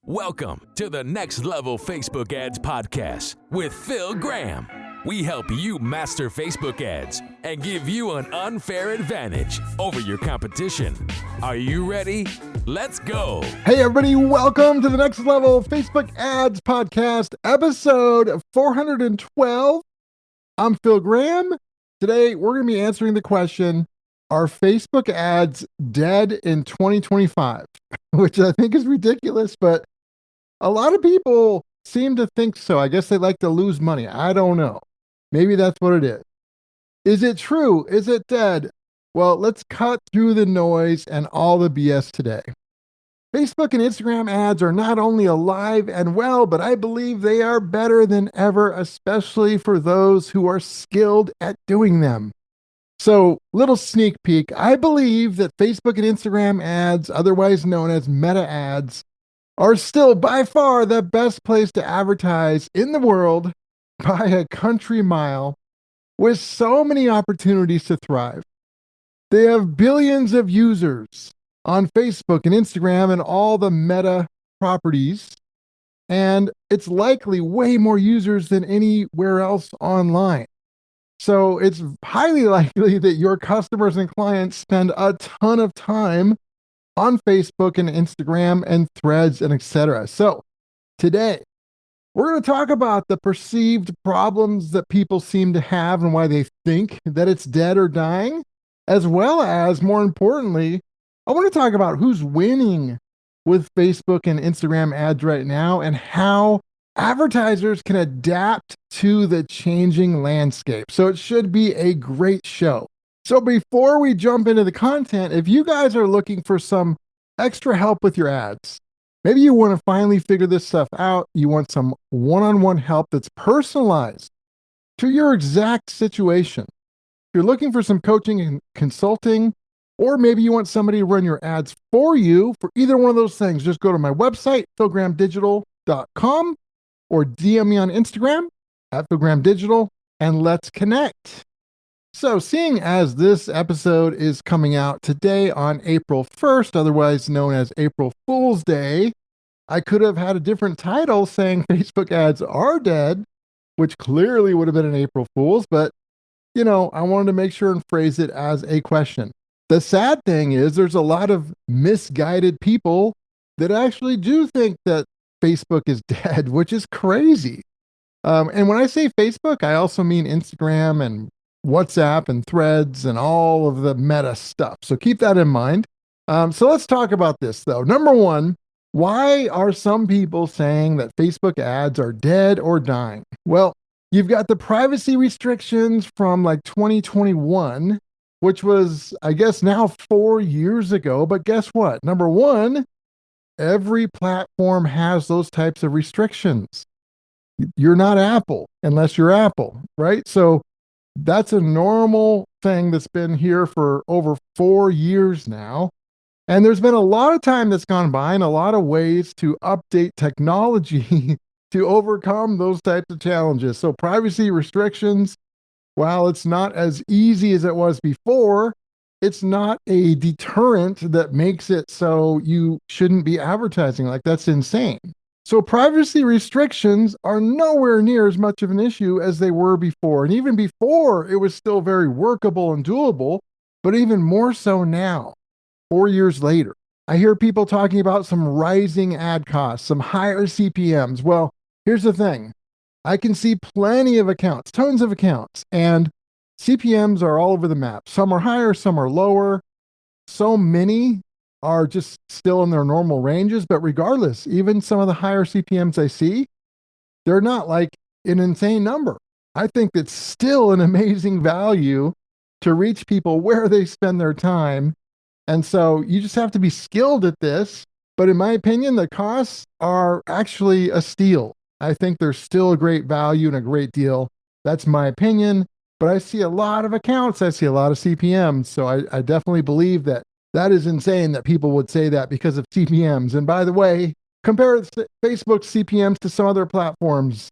Welcome to the Next Level Facebook Ads Podcast with Phil Graham. We help you master Facebook ads and give you an unfair advantage over your competition. Are you ready? Let's go. Hey, everybody. Welcome to the Next Level Facebook Ads Podcast, episode 412. I'm Phil Graham. Today, we're going to be answering the question, are Facebook ads dead in 2025? Which I think is ridiculous, but a lot of people seem to think so. I guess they like to lose money. I don't know. Maybe that's what it is. Is it true? Is it dead? Well, let's cut through the noise and all the BS today. Facebook and Instagram ads are not only alive and well, but I believe they are better than ever, especially for those who are skilled at doing them. So, little sneak peek. I believe that Facebook and Instagram ads, otherwise known as meta ads, are still by far the best place to advertise in the world by a country mile, with so many opportunities to thrive. They have billions of users on Facebook and Instagram and all the meta properties, and it's likely way more users than anywhere else online. So it's highly likely that your customers and clients spend a ton of time on Facebook and Instagram and Threads and etc. So today, we're going to talk about the perceived problems that people seem to have and why they think that it's dead or dying, as well as, more importantly, I want to talk about who's winning with Facebook and Instagram ads right now and how advertisers can adapt to the changing landscape. So it should be a great show. So before we jump into the content, if you guys are looking for some extra help with your ads, maybe you want to finally figure this stuff out, you want some one-on-one help that's personalized to your exact situation. If you're looking for some coaching and consulting, or maybe you want somebody to run your ads for you, for either one of those things, just go to my website, philgrahamdigital.com, or DM me on Instagram at philgrahamdigital, and let's connect. So, seeing as this episode is coming out today on April 1st, otherwise known as April Fool's Day, I could have had a different title saying Facebook ads are dead, which clearly would have been an April Fool's, but, I wanted to make sure and phrase it as a question. The sad thing is there's a lot of misguided people that actually do think that Facebook is dead, which is crazy. And when I say Facebook, I also mean Instagram and WhatsApp and Threads and all of the meta stuff. So keep that in mind. So let's talk about this though. Number one, why are some people saying that Facebook ads are dead or dying? Well, you've got the privacy restrictions from like 2021, which was, I guess, now 4 years ago. But guess what? Number one, every platform has those types of restrictions. You're not Apple unless you're Apple, right? So that's a normal thing that's been here for over 4 years now. And there's been a lot of time that's gone by and a lot of ways to update technology to overcome those types of challenges. So privacy restrictions, while it's not as easy as it was before, it's not a deterrent that makes it so you shouldn't be advertising. Like, that's insane. So privacy restrictions are nowhere near as much of an issue as they were before. And even before, it was still very workable and doable, but even more so now, 4 years later. I hear people talking about some rising ad costs, some higher CPMs. Well, here's the thing. I can see plenty of accounts, tons of accounts, and CPMs are all over the map. Some are higher, some are lower. So many are just still in their normal ranges. But regardless, even some of the higher CPMs I see, they're not like an insane number. I think it's still an amazing value to reach people where they spend their time. And so you just have to be skilled at this. But in my opinion, the costs are actually a steal. I think there's still a great value and a great deal. That's my opinion. But I see a lot of accounts. I see a lot of CPMs. So I definitely believe that is insane that people would say that because of CPMs. And by the way, compare Facebook's CPMs to some other platforms.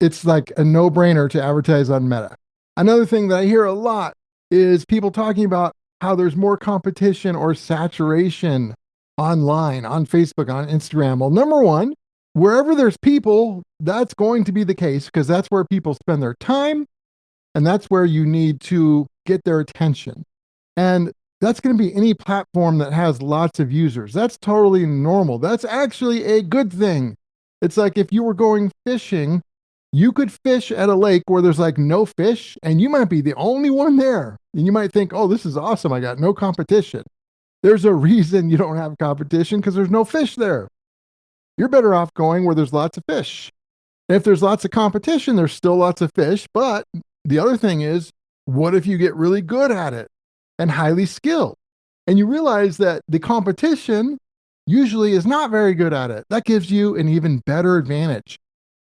It's like a no-brainer to advertise on Meta. Another thing that I hear a lot is people talking about how there's more competition or saturation online, on Facebook, on Instagram? Well, number one, wherever there's people, that's going to be the case because that's where people spend their time and that's where you need to get their attention. And that's going to be any platform that has lots of users. That's totally normal. That's actually a good thing. It's like if you were going fishing, you could fish at a lake where there's like no fish, and you might be the only one there. And you might think, oh, this is awesome. I got no competition. There's a reason you don't have competition because there's no fish there. You're better off going where there's lots of fish. If there's lots of competition, there's still lots of fish. But the other thing is, what if you get really good at it and highly skilled? And you realize that the competition usually is not very good at it. That gives you an even better advantage.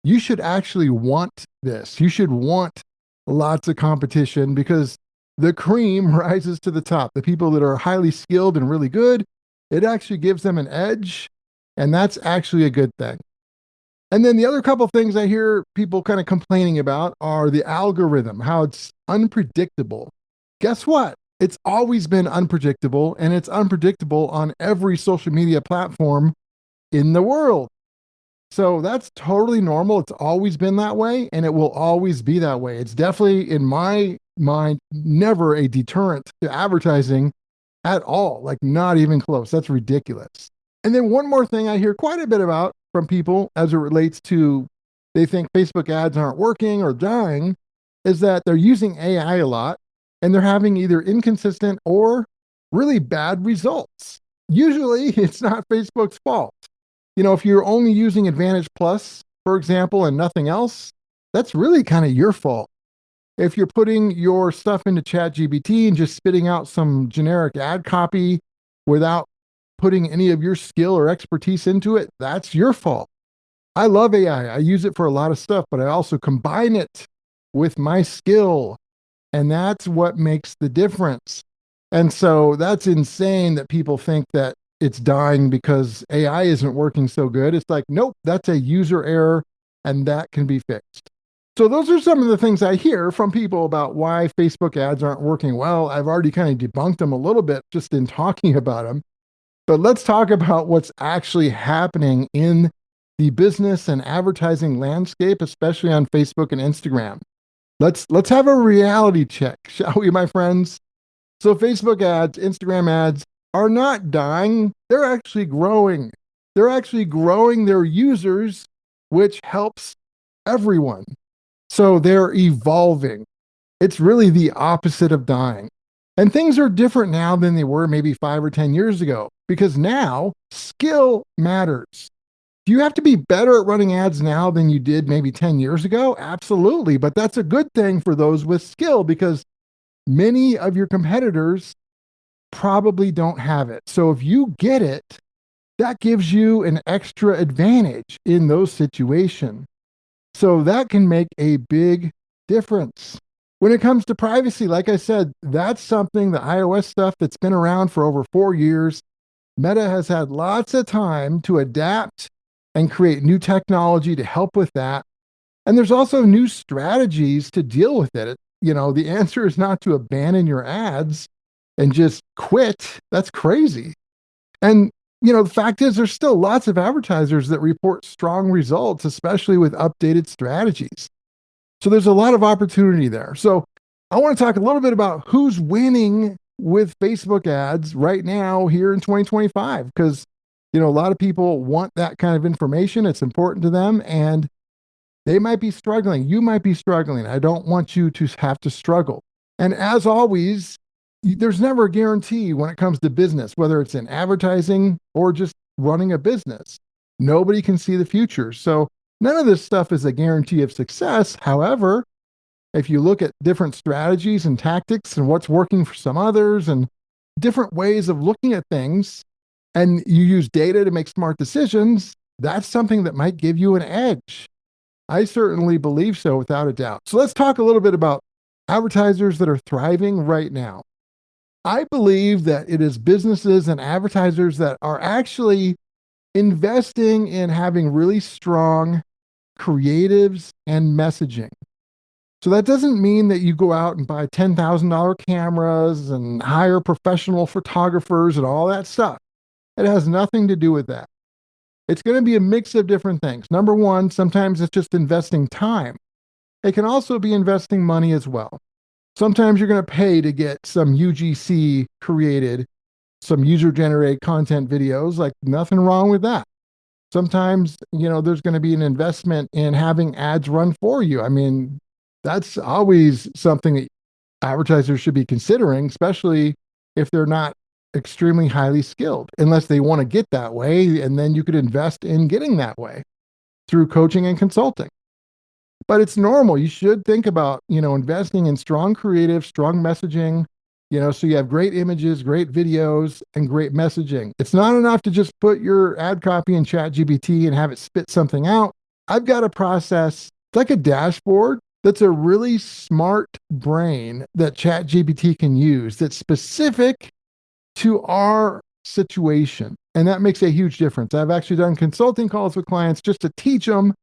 You should actually want this. You should want lots of competition because the cream rises to the top. The people that are highly skilled and really good, it actually gives them an edge. And that's actually a good thing. And then the other couple of things I hear people kind of complaining about are the algorithm, how it's unpredictable. Guess what? It's always been unpredictable, and it's unpredictable on every social media platform in the world. So that's totally normal. It's always been that way, and it will always be that way. It's definitely, in my mind, never a deterrent to advertising at all, like not even close. That's ridiculous. And then one more thing I hear quite a bit about from people as it relates to they think Facebook ads aren't working or dying is that they're using AI a lot and they're having either inconsistent or really bad results. Usually it's not Facebook's fault. You know, if you're only using Advantage Plus, for example, and nothing else, that's really kind of your fault. If you're putting your stuff into ChatGPT and just spitting out some generic ad copy without putting any of your skill or expertise into it, that's your fault. I love AI. I use it for a lot of stuff, but I also combine it with my skill. And that's what makes the difference. And so that's insane that people think that it's dying because AI isn't working so good. It's like, nope, that's a user error and that can be fixed. So those are some of the things I hear from people about why Facebook ads aren't working well. I've already kind of debunked them a little bit just in talking about them. But let's talk about what's actually happening in the business and advertising landscape, especially on Facebook and Instagram. Let's have a reality check, shall we, my friends? So Facebook ads, Instagram ads are not dying. They're actually growing. They're actually growing their users, which helps everyone. So they're evolving. It's really the opposite of dying. And things are different now than they were maybe 5 or 10 years ago because now skill matters. Do you have to be better at running ads now than you did maybe 10 years ago? Absolutely. But that's a good thing for those with skill because many of your competitors probably don't have it. So if you get it, that gives you an extra advantage in those situations. So that can make a big difference. When it comes to privacy, like I said, that's something, the iOS stuff that's been around for over 4 years. Meta has had lots of time to adapt and create new technology to help with that. And there's also new strategies to deal with it. You know, the answer is not to abandon your ads and just quit. That's crazy. And, you know, the fact is, there's still lots of advertisers that report strong results, especially with updated strategies. So there's a lot of opportunity there. So I want to talk a little bit about who's winning with Facebook ads right now here in 2025, because, you know, a lot of people want that kind of information. It's important to them and they might be struggling. You might be struggling. I don't want you to have to struggle. And as always, there's never a guarantee when it comes to business, whether it's in advertising or just running a business. Nobody can see the future. So none of this stuff is a guarantee of success. However, if you look at different strategies and tactics and what's working for some others and different ways of looking at things, and you use data to make smart decisions, that's something that might give you an edge. I certainly believe so, without a doubt. So let's talk a little bit about advertisers that are thriving right now. I believe that it is businesses and advertisers that are actually investing in having really strong creatives and messaging. So that doesn't mean that you go out and buy $10,000 cameras and hire professional photographers and all that stuff. It has nothing to do with that. It's going to be a mix of different things. Number one, sometimes it's just investing time. It can also be investing money as well. Sometimes you're going to pay to get some UGC created, some user generated content videos, like nothing wrong with that. Sometimes, there's going to be an investment in having ads run for you. I mean, that's always something that advertisers should be considering, especially if they're not extremely highly skilled, unless they want to get that way. And then you could invest in getting that way through coaching and consulting. But it's normal. You should think about, investing in strong creative, strong messaging, so you have great images, great videos, and great messaging. It's not enough to just put your ad copy in ChatGPT and have it spit something out. I've got a process, it's like a dashboard that's a really smart brain that ChatGPT can use that's specific to our situation. And that makes a huge difference. I've actually done consulting calls with clients just to teach them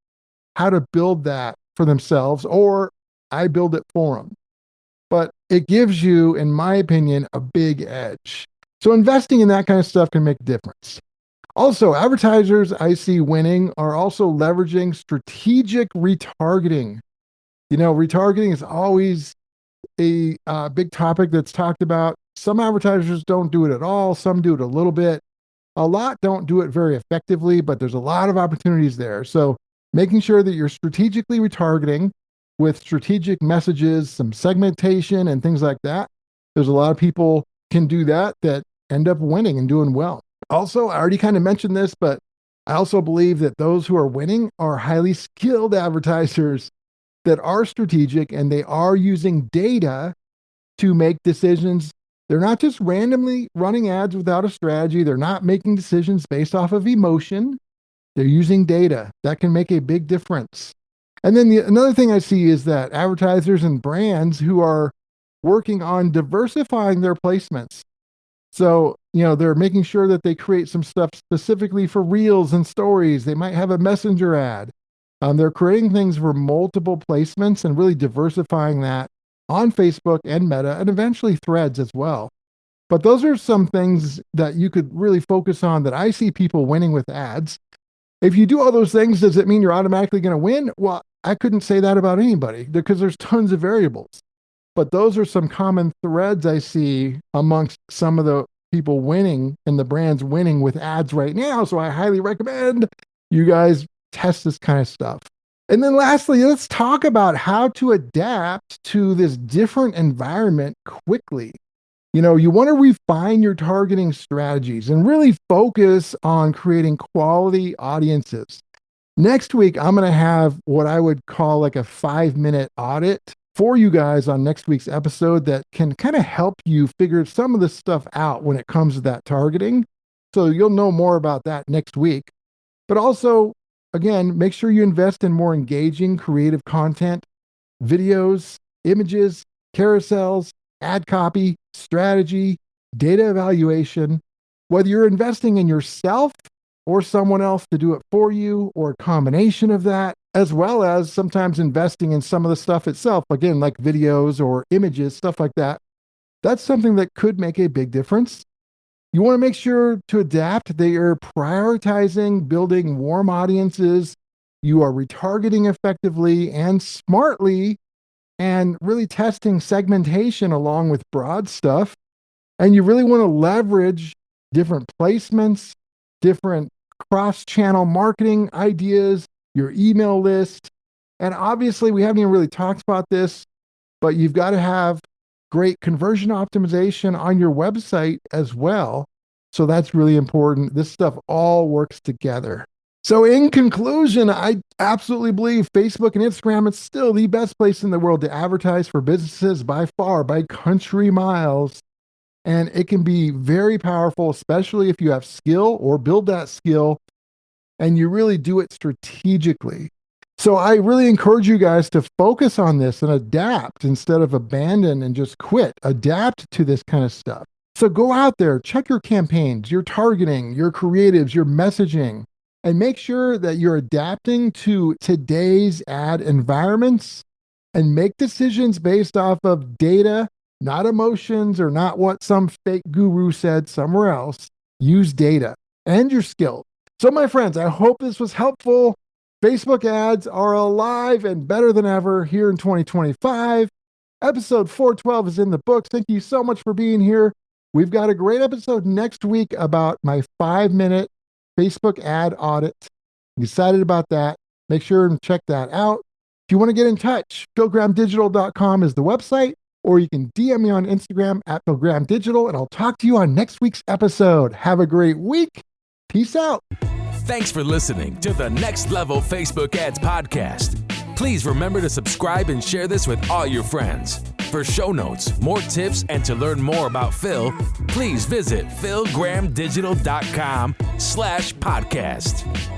how to build that for themselves, or I build it for them. But it gives you, in my opinion, a big edge. So investing in that kind of stuff can make a difference. Also, advertisers I see winning are also leveraging strategic retargeting. Retargeting is always a big topic that's talked about. Some advertisers don't do it at all. Some do it a little bit. A lot don't do it very effectively, but there's a lot of opportunities there. So making sure that you're strategically retargeting with strategic messages, some segmentation and things like that. There's a lot of people can do that end up winning and doing well. Also, I already kind of mentioned this, but I also believe that those who are winning are highly skilled advertisers that are strategic and they are using data to make decisions. They're not just randomly running ads without a strategy. They're not making decisions based off of emotion. They're using data. That can make a big difference. And then another thing I see is that advertisers and brands who are working on diversifying their placements. So, they're making sure that they create some stuff specifically for reels and stories. They might have a messenger ad. They're creating things for multiple placements and really diversifying that on Facebook and Meta and eventually Threads as well. But those are some things that you could really focus on that I see people winning with ads. If you do all those things, does it mean you're automatically going to win? Well, I couldn't say that about anybody because there's tons of variables. But those are some common threads I see amongst some of the people winning and the brands winning with ads right now. So I highly recommend you guys test this kind of stuff. And then lastly, let's talk about how to adapt to this different environment quickly. You want to refine your targeting strategies and really focus on creating quality audiences. Next week, I'm going to have what I would call like a 5-minute audit for you guys on next week's episode that can kind of help you figure some of this stuff out when it comes to that targeting. So you'll know more about that next week. But also, again, make sure you invest in more engaging, creative content, videos, images, carousels, ad copy, strategy, data evaluation. Whether you're investing in yourself or someone else to do it for you, or a combination of that, as well as sometimes investing in some of the stuff itself, again, like videos or images, stuff like that. That's something that could make a big difference. You want to make sure to adapt that you're prioritizing building warm audiences. You are retargeting effectively and smartly and really testing segmentation along with broad stuff. And you really want to leverage different placements, different cross-channel marketing ideas, your email list. And obviously, we haven't even really talked about this, but you've got to have great conversion optimization on your website as well. So that's really important. This stuff all works together. So in conclusion, I absolutely believe Facebook and Instagram is still the best place in the world to advertise for businesses by far, by country miles. And it can be very powerful, especially if you have skill or build that skill and you really do it strategically. So I really encourage you guys to focus on this and adapt instead of abandon and just quit. Adapt to this kind of stuff. So go out there, check your campaigns, your targeting, your creatives, your messaging, and make sure that you're adapting to today's ad environments and make decisions based off of data, not emotions or not what some fake guru said somewhere else. Use data. and your skills. So my friends, I hope this was helpful. Facebook ads are alive and better than ever here in 2025. Episode 412 is in the books. Thank you so much for being here. We've got a great episode next week about my 5-minute Facebook ad audit. I'm excited about that. Make sure and check that out. If you want to get in touch, philgrahamdigital.com is the website, or you can DM me on Instagram at philgrahamdigital, and I'll talk to you on next week's episode. Have a great week. Peace out. Thanks for listening to the Next Level Facebook Ads Podcast. Please remember to subscribe and share this with all your friends. For show notes, more tips, and to learn more about Phil, please visit philgrahamdigital.com/podcast.